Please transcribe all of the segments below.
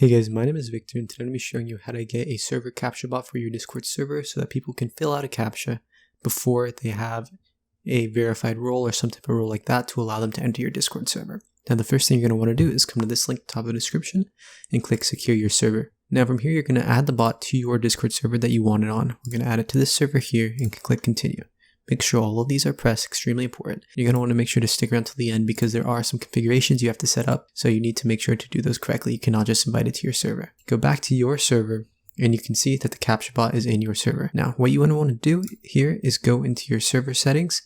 Hey guys, my name is Victor and today I'm going to be showing you how to get a server Captcha bot for your Discord server so that people can fill out a Captcha before they have a verified role or some type of role like that to allow them to enter your Discord server. Now the first thing you're going to want to do is come to this link at the top of the description and click secure your server. Now from here you're going to add the bot to your Discord server that you want it on. We're going to add it to this server here and click continue. Make sure all of these are pressed, extremely important. You're going to want to make sure to stick around till the end because there are some configurations you have to set up, so you need to make sure to do those correctly. You cannot just invite it to your server. Go back to your server and you can see that the Captcha bot is in your server. Now what you want to do here is go into your server settings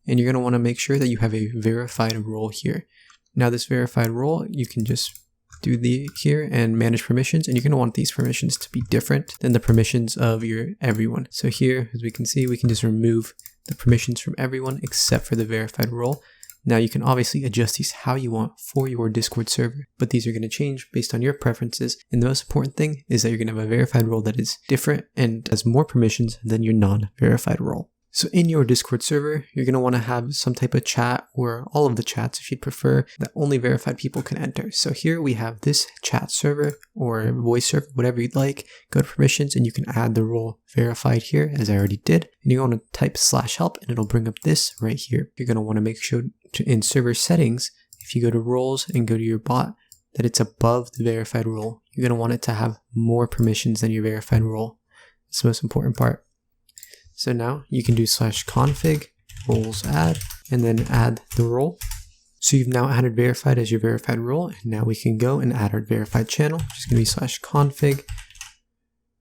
and you're going to want to make sure that you have a verified role here. Now this verified role, you can just do here and manage permissions, and you're going to want these permissions to be different than the permissions of your everyone. So here, as we can see, we can just remove the permissions from everyone except for the verified role. Now you can obviously adjust these how you want for your Discord server, but these are going to change based on your preferences. And the most important thing is that you're going to have a verified role that is different and has more permissions than your non-verified role. So in your Discord server, you're going to want to have some type of chat, or all of the chats if you'd prefer, that only verified people can enter. So here we have this chat server or voice server, whatever you'd like. Go to permissions and you can add the role verified here, as I already did. And you're going to type /help and it'll bring up this right here. You're going to want to make sure in server settings, if you go to roles and go to your bot, that it's above the verified role. You're going to want it to have more permissions than your verified role. That's the most important part. So now you can do /config roles add and then add the role. So you've now added verified as your verified role, and now we can go and add our verified channel, which is going to be /config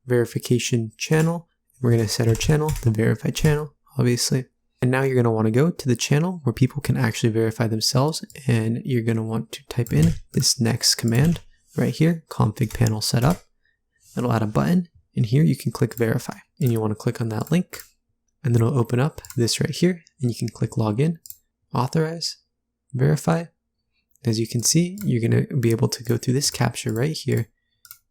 verification channel. We're going to set our channel, the verified channel, obviously. And now you're going to want to go to the channel where people can actually verify themselves, and you're going to want to type in this next command right here, config panel setup. It'll add a button, and here you can click verify. And you want to click on that link. And then it'll open up this right here, and you can click login, authorize, verify. As you can see, you're going to be able to go through this Captcha right here.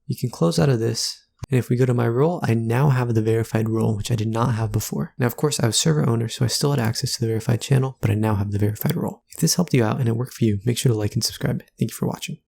You can close out of this. And if we go to my role, I now have the verified role, which I did not have before. Now, of course, I was server owner, so I still had access to the verified channel, but I now have the verified role. If this helped you out and it worked for you, make sure to like and subscribe. Thank you for watching.